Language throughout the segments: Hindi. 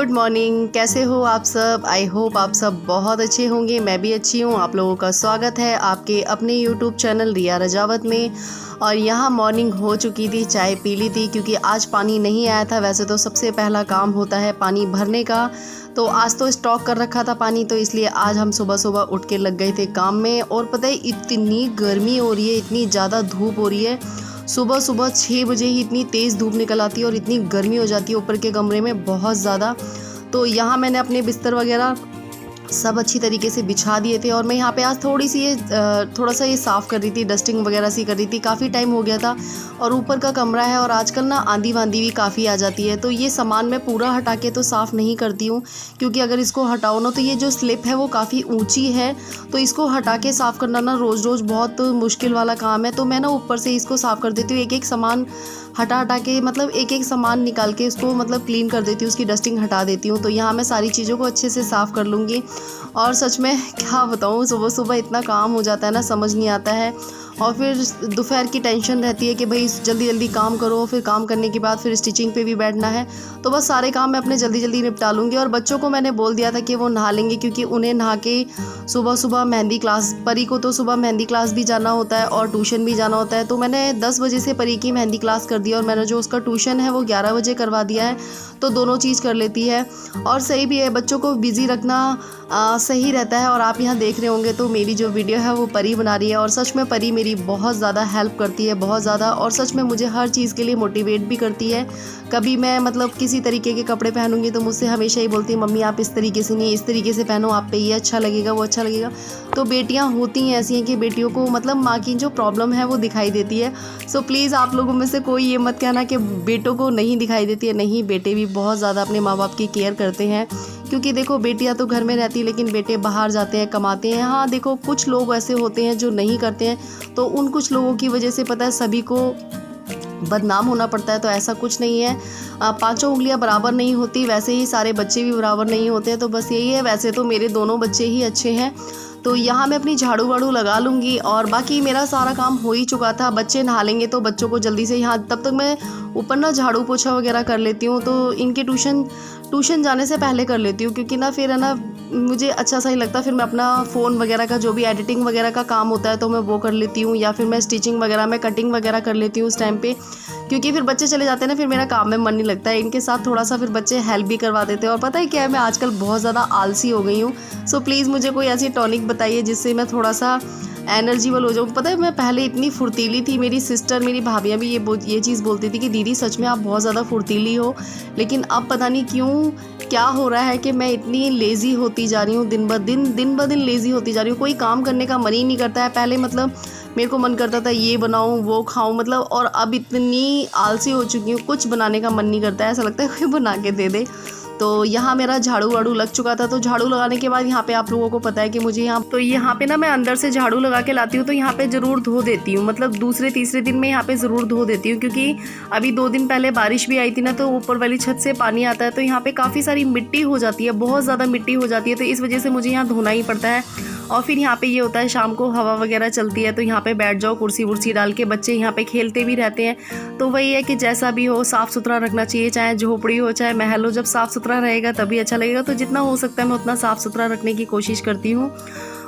Good morning. कैसे हो आप सब? आई होप आप सब बहुत अच्छे होंगे। मैं भी अच्छी हूँ। आप लोगों का स्वागत है आपके अपने यूट्यूब चैनल रिया रजावत में। और यहाँ मॉर्निंग हो चुकी थी, चाय पी ली थी क्योंकि आज पानी नहीं आया था। वैसे तो सबसे पहला काम होता है पानी भरने का, तो आज तो स्टॉक कर रखा था पानी, तो इसलिए आज हम सुबह सुबह उठ के लग गए थे काम में। और पता है इतनी गर्मी हो रही है, इतनी ज़्यादा धूप हो रही है। सुबह सुबह 6 बजे ही इतनी तेज़ धूप निकल आती है और इतनी गर्मी हो जाती है ऊपर के कमरे में बहुत ज़्यादा। तो यहाँ मैंने अपने बिस्तर वगैरह सब अच्छी तरीके से बिछा दिए थे और मैं यहाँ पे आज थोड़ा सा ये साफ़ कर रही थी, डस्टिंग वगैरह सी कर रही थी। काफ़ी टाइम हो गया था और ऊपर का कमरा है और आजकल ना आंधी वांधी भी काफ़ी आ जाती है, तो ये सामान मैं पूरा हटा के तो साफ़ नहीं करती हूँ क्योंकि अगर इसको हटाओ ना तो ये जो स्लिप है वो काफ़ी ऊंची है, तो इसको हटा के साफ़ करना ना रोज़ रोज़ बहुत मुश्किल वाला काम है। तो मैं ना ऊपर से इसको साफ़ कर देती हूँ, एक एक सामान हटा के, मतलब एक एक सामान निकाल के इसको मतलब क्लीन कर देती हूँ, उसकी डस्टिंग हटा देती हूँ। तो यहाँ मैं सारी चीज़ों को अच्छे से साफ़ कर लूँगी। और सच में क्या बताऊँ, सुबह सुबह इतना काम हो जाता है ना, समझ नहीं आता है। और फिर दोपहर की टेंशन रहती है कि भाई जल्दी जल्दी काम करो, फिर काम करने के बाद फिर स्टिचिंग पे भी बैठना है। तो बस सारे काम मैं अपने जल्दी जल्दी निपटा लूँगी। और बच्चों को मैंने बोल दिया था कि वो नहा लेंगे क्योंकि उन्हें नहा के सुबह सुबह मेहंदी क्लास, परी को तो सुबह मेहंदी क्लास भी जाना होता है और ट्यूशन भी जाना होता है। तो मैंने 10 बजे से परी की मेहंदी क्लास कर दी और मैंने जो उसका ट्यूशन है वो 11 बजे करवा दिया है, तो दोनों चीज़ कर लेती है। और सही भी है, बच्चों को बिज़ी रखना सही रहता है। और आप यहाँ देख रहे होंगे तो मेरी जो वीडियो है वो परी बना रही है और सच में परी मेरी बहुत ज़्यादा हेल्प करती है, बहुत ज़्यादा। और सच में मुझे हर चीज़ के लिए मोटिवेट भी करती है। कभी मैं मतलब किसी तरीके के कपड़े पहनूंगी तो मुझसे हमेशा ही बोलती है, मम्मी आप इस तरीके से नहीं, इस तरीके से पहनो, आप पे ये अच्छा लगेगा, वो अच्छा लगेगा। तो बेटियाँ होती हैं ऐसी हैं कि बेटियों को मतलब माँ की जो प्रॉब्लम है वो दिखाई देती है। सो प्लीज़ आप लोगों में से कोई ये मत कहना कि बेटों को नहीं दिखाई देती है। नहीं, बेटे भी बहुत ज़्यादा अपने माँ बाप की केयर करते हैं क्योंकि देखो बेटियां तो घर में रहती है लेकिन बेटे बाहर जाते हैं, कमाते हैं। हाँ देखो, कुछ लोग ऐसे होते हैं जो नहीं करते हैं, तो उन कुछ लोगों की वजह से पता है सभी को बदनाम होना पड़ता है। तो ऐसा कुछ नहीं है, पांचों उंगलियां बराबर नहीं होती, वैसे ही सारे बच्चे भी बराबर नहीं होते। तो बस यही है। वैसे तो मेरे दोनों बच्चे ही अच्छे हैं। तो यहाँ मैं अपनी झाड़ू वाड़ू लगा लूँगी और बाकी मेरा सारा काम हो ही चुका था। बच्चे नहा लेंगे तो बच्चों को जल्दी से, यहाँ तब तक मैं ऊपर ना झाड़ू पोछा वगैरह कर लेती हूँ। तो इनके ट्यूशन जाने से पहले कर लेती हूँ क्योंकि ना फिर है ना मुझे अच्छा सा ही लगता। फिर मैं अपना फ़ोन वगैरह का जो भी एडिटिंग वगैरह का काम होता है तो मैं वो कर लेती हूँ, या फिर मैं स्टिचिंग वगैरह में कटिंग वगैरह कर लेती हूँ उस टाइम पे, क्योंकि फिर बच्चे चले जाते हैं ना, फिर मेरा काम में मन नहीं लगता है। इनके साथ थोड़ा सा फिर बच्चे हेल्प भी करवा देते हैं। और पता है क्या है, मैं आजकल बहुत ज़्यादा आलसी हो गई हूँ। सो प्लीज़ मुझे कोई ऐसी टॉनिक बताइए जिससे मैं थोड़ा सा एनर्जीबल हो जाऊँ। पता है मैं पहले इतनी फुर्तीली थी, मेरी सिस्टर, मेरी भाभियाँ भी ये चीज़ बोलती थी कि दीदी सच में आप बहुत ज़्यादा फुर्तीली हो। लेकिन अब पता नहीं क्यों क्या हो रहा है कि मैं इतनी लेज़ी होती जा रही हूँ, दिन ब दिन लेज़ी होती जा रही हूँ। कोई काम करने का मन ही नहीं करता है। पहले मतलब मेरे को मन करता था ये बनाऊँ वो खाऊँ, मतलब, और अब इतनी आलसी हो चुकी हूँ, कुछ बनाने का मन नहीं करता है, ऐसा लगता है कोई बना के दे दे। तो यहाँ मेरा झाड़ू वाड़ू लग चुका था। तो झाड़ू लगाने के बाद यहाँ पे आप लोगों को पता है कि मुझे यहाँ पे ना मैं अंदर से झाड़ू लगा के लाती हूँ तो यहाँ पे ज़रूर धो देती हूँ, मतलब दूसरे तीसरे दिन में यहाँ पे ज़रूर धो देती हूँ क्योंकि अभी 2 दिन पहले बारिश भी आई थी ना, तो ऊपर वाली छत से पानी आता है तो यहाँ पे काफ़ी सारी मिट्टी हो जाती है, बहुत ज़्यादा मिट्टी हो जाती है। तो इस वजह से मुझे यहाँ धोना ही पड़ता है। और फिर यहाँ पे ये होता है शाम को हवा वगैरह चलती है तो यहाँ पे बैठ जाओ कुर्सी वुर्सी डाल के, बच्चे यहाँ पे खेलते भी रहते हैं। तो वही है कि जैसा भी हो साफ़ सुथरा रखना चाहिए, चाहे झोपड़ी हो चाहे महल हो, जब साफ़ सुथरा रहेगा तभी अच्छा लगेगा। तो जितना हो सकता है मैं उतना साफ़ सुथरा रखने की कोशिश करती हूँ।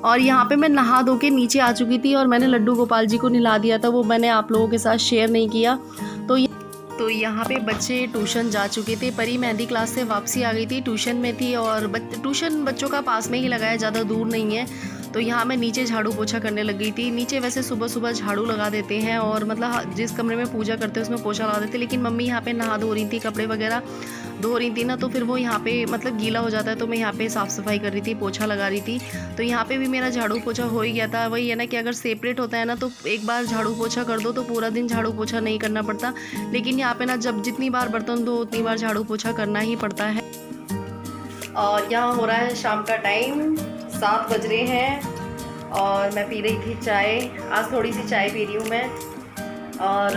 और यहाँ पे मैं नहा धो के नीचे आ चुकी थी और मैंने लड्डू गोपाल जी को नहला दिया था, वो मैंने आप लोगों के साथ शेयर नहीं किया। तो यहाँ पे बच्चे ट्यूशन जा चुके थे, परी मेहंदी क्लास से वापसी आ गई थी, ट्यूशन में थी और ट्यूशन बच्चों का पास में ही लगाया, ज़्यादा दूर नहीं है। तो यहाँ मैं नीचे झाड़ू पोछा करने लग गई थी। नीचे वैसे सुबह सुबह झाड़ू लगा देते हैं और मतलब जिस कमरे में पूजा करते हैं उसमें पोछा लगा देते हैं, लेकिन मम्मी यहाँ पे नहा धो रही थी, कपड़े वगैरह धो रही थी ना, तो फिर वो यहाँ पे मतलब गीला हो जाता है, तो मैं यहाँ पे साफ़ सफाई कर रही थी, पोछा लगा रही थी। तो यहाँ पे भी मेरा झाड़ू पोछा हो ही गया था। वही है ना कि अगर सेपरेट होता है ना तो एक बार झाड़ू पोछा कर दो तो पूरा दिन झाड़ू पोछा नहीं करना पड़ता, लेकिन यहाँ पे ना जब जितनी बार बर्तन धो उतनी बार झाड़ू पोछा करना ही पड़ता है। और यहाँ हो रहा है शाम का टाइम, 7 बज रहे हैं और मैं पी रही थी चाय। आज थोड़ी सी चाय पी रही हूँ मैं, और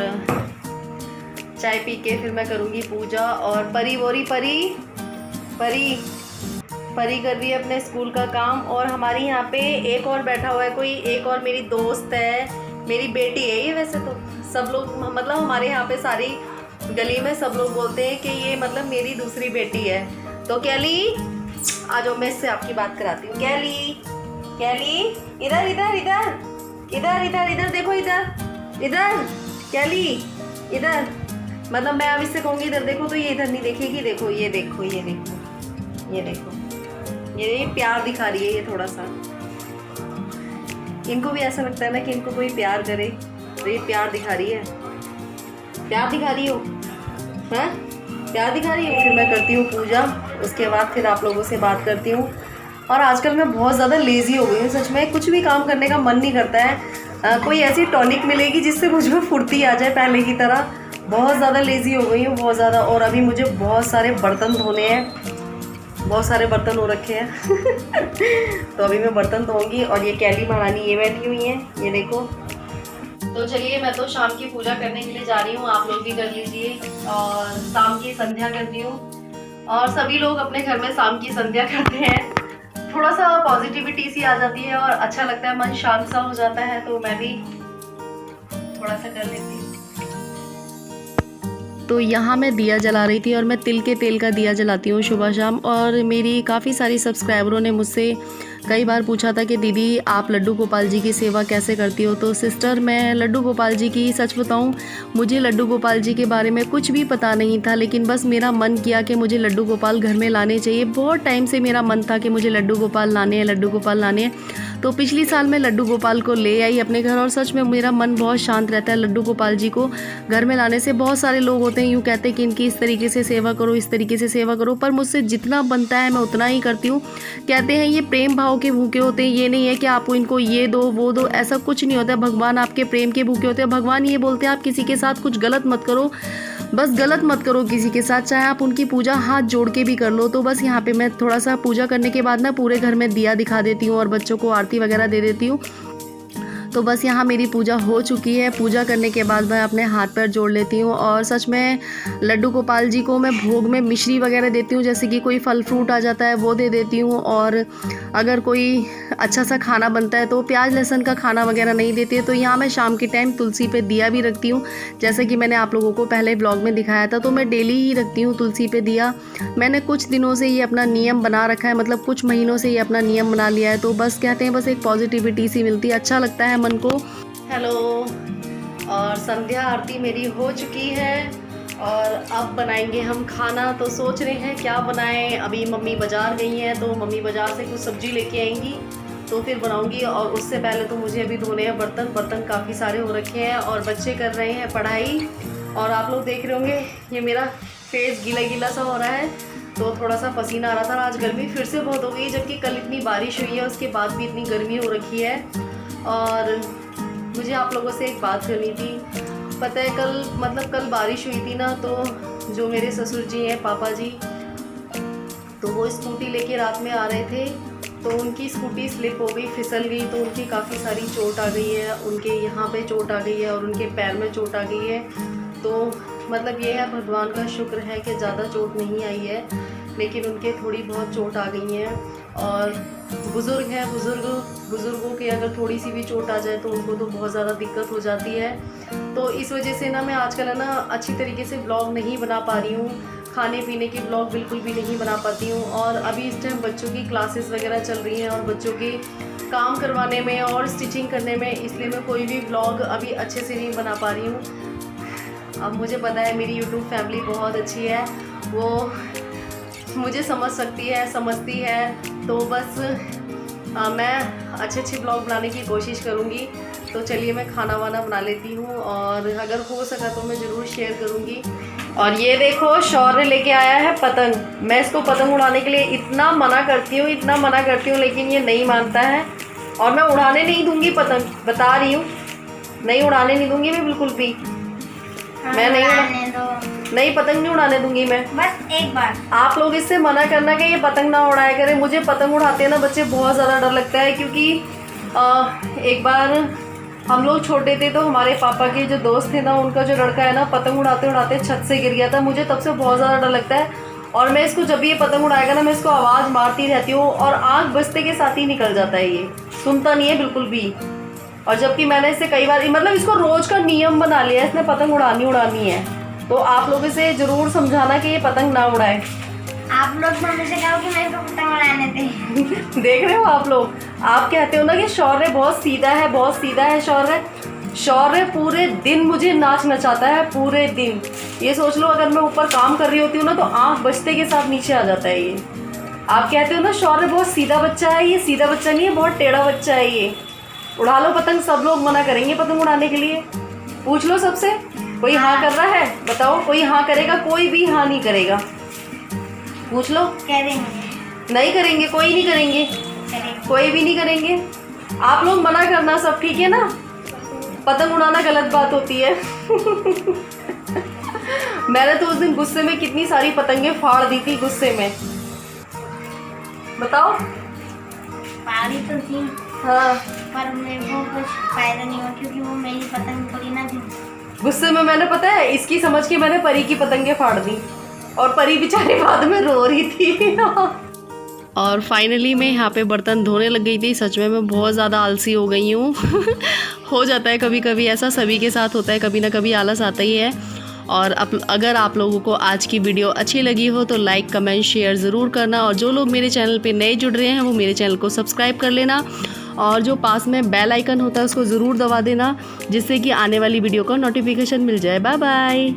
चाय पी के फिर मैं करूँगी पूजा। और परी कर रही है अपने स्कूल का काम। और हमारी यहाँ पे एक और बैठा हुआ है कोई, एक और मेरी दोस्त है, मेरी बेटी है ये। वैसे तो सब लोग मतलब हमारे यहाँ पे सारी गली में सब लोग बोलते हैं कि ये मतलब मेरी दूसरी बेटी है। तो कैली आ जाओ, मैं इससे आपकी बात कराती हूँ। कैली कैली इधर इधर इधर इधर इधर इधर देखो, इधर इधर कैली इधर। मतलब मैं अब इससे कहूँगी इधर देखो तो ये इधर नहीं देखेगी। देखो ये देखो ये देखो ये देखो, ये प्यार दिखा रही है ये थोड़ा सा। इनको भी ऐसा लगता है ना कि इनको कोई प्यार करे, तो ये प्यार दिखा रही है। प्यार दिखा रही हो? हाँ प्यार दिखा रही हो। फिर मैं करती हूँ पूजा, उसके बाद फिर आप लोगों से बात करती हूँ। और आजकल मैं बहुत ज़्यादा लेज़ी हो गई हूँ, सच में कुछ भी काम करने का मन नहीं करता है। कोई ऐसी टॉनिक मिलेगी जिससे मुझ में फुर्ती आ जाए पहले की तरह। बहुत ज़्यादा लेज़ी हो गई हूँ, बहुत ज़्यादा। और अभी मुझे बहुत सारे बर्तन धोने हैं, बहुत सारे बर्तन हो रखे हैं तो अभी मैं बर्तन धोऊंगी। और ये कैली महारानी ये बैठी हुई है, ये देखो। तो चलिए मैं तो शाम की पूजा करने के लिए जा रही हूँ, आप लोग भी कर लीजिए। और शाम की संध्या कर रही हूँ, और सभी लोग अपने घर में शाम की संध्या करते हैं। थोड़ा सा पॉजिटिविटी सी आ जाती है और अच्छा लगता है, मन शांत सा हो जाता है। तो मैं भी थोड़ा सा कर लेती हूँ। तो यहाँ मैं दिया जला रही थी, और मैं तिल के तेल का दिया जलाती हूँ सुबह शाम। और मेरी काफ़ी सारी सब्सक्राइबरों ने मुझसे कई बार पूछा था कि दीदी आप लड्डू गोपाल जी की सेवा कैसे करती हो। तो सिस्टर, मैं लड्डू गोपाल जी की सच बताऊं, मुझे लड्डू गोपाल जी के बारे में कुछ भी पता नहीं था, लेकिन बस मेरा मन किया कि मुझे लड्डू गोपाल घर में लाने चाहिए। बहुत टाइम से मेरा मन था कि मुझे लड्डू गोपाल लाने हैं, लड्डू गोपाल लाने हैं। तो पिछली साल मैं लड्डू गोपाल को ले आई अपने घर, और सच में मेरा मन बहुत शांत रहता है लड्डू गोपाल जी को घर में लाने से। बहुत सारे लोग होते हैं यूँ कहते हैं कि इनकी इस तरीके से सेवा करो, इस तरीके से सेवा करो, पर मुझसे जितना बनता है मैं उतना ही करती हूँ। कहते हैं ये प्रेम भाव के भूखे होते हैं, ये नहीं है कि आप इनको ये दो वो दो, ऐसा कुछ नहीं होता है। भगवान आपके प्रेम के भूखे होते हैं। भगवान ये बोलते हैं आप किसी के साथ कुछ गलत मत करो, बस गलत मत करो किसी के साथ, चाहे आप उनकी पूजा हाथ जोड़ के भी कर लो। तो बस यहाँ पे मैं थोड़ा सा पूजा करने के बाद ना पूरे घर में दिया दिखा देती हूँ और बच्चों को आरती वगैरह दे देती हूँ। तो बस यहाँ मेरी पूजा हो चुकी है। पूजा करने के बाद मैं अपने हाथ पैर जोड़ लेती हूँ, और सच में लड्डू गोपाल जी को मैं भोग में मिश्री वगैरह देती हूँ, जैसे कि कोई फल फ्रूट आ जाता है वो दे देती हूँ। और अगर कोई अच्छा सा खाना बनता है तो प्याज लहसुन का खाना वगैरह नहीं देती है। तो यहाँ मैं शाम के टाइम तुलसी पे दिया भी रखती हूँ, जैसे कि मैंने आप लोगों को पहले ब्लॉग में दिखाया था। तो मैं डेली ही रखती हूँ तुलसी पे दिया। मैंने कुछ दिनों से ये अपना नियम बना रखा है, मतलब कुछ महीनों से ये अपना नियम बना लिया है। तो बस कहते हैं बस एक पॉजिटिविटी सी मिलती है, अच्छा लगता है मन को। हेलो, और संध्या आरती मेरी हो चुकी है, और अब बनाएंगे हम खाना। तो सोच रहे हैं क्या बनाएं। अभी मम्मी बाज़ार गई हैं, तो मम्मी बाज़ार से कुछ सब्ज़ी लेके आएंगी तो फिर बनाऊंगी। और उससे पहले तो मुझे अभी धोने हैं बर्तन। बर्तन काफ़ी सारे हो रखे हैं, और बच्चे कर रहे हैं पढ़ाई। और आप लोग देख रहे होंगे ये मेरा फेस गीला गीला सा हो रहा है, तो थोड़ा सा पसीना आ रहा था। आज गर्मी फिर से बहुत हो गई, जबकि कल इतनी बारिश हुई है, उसके बाद भी इतनी गर्मी हो रखी है। और मुझे आप लोगों से एक बात करनी थी। पता है कल बारिश हुई थी ना, तो जो मेरे ससुर जी हैं, पापा जी, तो वो स्कूटी लेके रात में आ रहे थे, तो उनकी स्कूटी स्लिप हो गई, फिसल गई। तो उनकी काफ़ी सारी चोट आ गई है, उनके यहाँ पे चोट आ गई है और उनके पैर में चोट आ गई है। तो मतलब ये है, भगवान का शुक्र है कि ज़्यादा चोट नहीं आई है, लेकिन उनके थोड़ी बहुत चोट आ गई हैं। और बुज़ुर्ग हैं, बुज़ुर्गों के अगर थोड़ी सी भी चोट आ जाए तो उनको तो बहुत ज़्यादा दिक्कत हो जाती है। तो इस वजह से ना मैं आजकल है ना अच्छी तरीके से ब्लॉग नहीं बना पा रही हूँ, खाने पीने की ब्लॉग बिल्कुल भी नहीं बना पाती हूँ। और अभी इस टाइम बच्चों की क्लासेस वगैरह चल रही हैं, और बच्चों के काम करवाने में और स्टिचिंग करने में, इसलिए मैं कोई भी ब्लॉग अभी अच्छे से नहीं बना पा रही हूँ। अब मुझे पता है मेरी यूट्यूब फैमिली बहुत अच्छी है, वो मुझे समझ सकती है, समझती है। तो बस मैं अच्छे ब्लॉग बनाने की कोशिश करूँगी। तो चलिए मैं खाना वाना बना लेती हूँ, और अगर हो सका तो मैं ज़रूर शेयर करूँगी। और ये देखो शौर्य लेके आया है पतंग। मैं इसको पतंग उड़ाने के लिए इतना मना करती हूँ, लेकिन ये नहीं मानता है। और मैं उड़ाने नहीं दूँगी पतंग, बता रही हूँ, नहीं उड़ाने नहीं दूँगी मैं बिल्कुल भी। मैं नहीं पतंग नहीं उड़ाने दूंगी मैं। बस एक बार आप लोग इससे मना करना कि ये पतंग ना उड़ाया करें। मुझे पतंग उड़ाते हैं ना बच्चे बहुत ज़्यादा डर लगता है, क्योंकि एक बार हम लोग छोटे थे तो हमारे पापा के जो दोस्त थे ना, उनका जो लड़का है ना, पतंग उड़ाते उड़ाते छत से गिर गया था। मुझे तब से बहुत ज़्यादा डर लगता है, और मैं इसको जब भी ये पतंग उड़ाएगा ना, मैं इसको आवाज़ मारती रहती हूँ, और आँख बजते के साथ ही निकल जाता है, ये सुनता नहीं है बिल्कुल भी। और जबकि मैंने इससे कई बार, मतलब इसको रोज़ का नियम बना लिया है, इसने पतंग उड़ानी है। तो आप लोगों से ज़रूर समझाना कि ये पतंग ना उड़ाए। आप लोग तो हमेशा कहो कि मेरे को पतंग उड़ाने थे। देख रहे हो आप लोग, आप कहते हो ना कि शौर्य बहुत सीधा है, बहुत सीधा है शौर्य। शौर्य पूरे दिन मुझे नाच नचाता है, पूरे दिन। ये सोच लो अगर मैं ऊपर काम कर रही होती हूँ ना तो आँख बजते के साथ नीचे आ जाता है ये। आप कहते हो ना शौर्य बहुत सीधा बच्चा है, ये सीधा बच्चा नहीं है, बहुत टेढ़ा बच्चा है ये। उड़ा लो पतंग, सब लोग मना करेंगे पतंग उड़ाने के लिए। पूछ लो सबसे, कोई हाँ कर रहा है? बताओ, कोई हाँ करेगा? कोई भी हाँ नहीं करेगा। पूछ लो। करेंगे। नहीं करेंगे, कोई नहीं करेंगे, कोई भी नहीं करेंगे। आप लोग मना करना सब, ठीक है ना? पतंग उड़ाना गलत बात होती है। मैंने तो उस दिन गुस्से में कितनी सारी पतंगे फाड़ दी थी, गुस्से में। बताओ। फाड़ी तो थी। हाँ, पर मेरे को कुछ फायदा नहीं हुआ क्योंकि वो मेरी पतंग थोड़ी ना थी। गुस्से में मैंने, पता है, इसकी समझ के मैंने परी की पतंगे फाड़ दी और परी बेचारी बाद में रो रही थी। और फाइनली मैं यहाँ पे बर्तन धोने लग गई थी। सच में मैं बहुत ज़्यादा आलसी हो गई हूँ। हो जाता है कभी कभी ऐसा, सभी के साथ होता है, कभी ना कभी आलस आता ही है। और अगर आप लोगों को आज की वीडियो अच्छी लगी हो तो लाइक कमेंट शेयर ज़रूर करना। और जो लोग मेरे चैनल पे नए जुड़ रहे हैं वो मेरे चैनल को सब्सक्राइब कर लेना और जो पास में बेल आइकन होता है उसको ज़रूर दबा देना, जिससे कि आने वाली वीडियो का नोटिफिकेशन मिल जाए। Bye bye.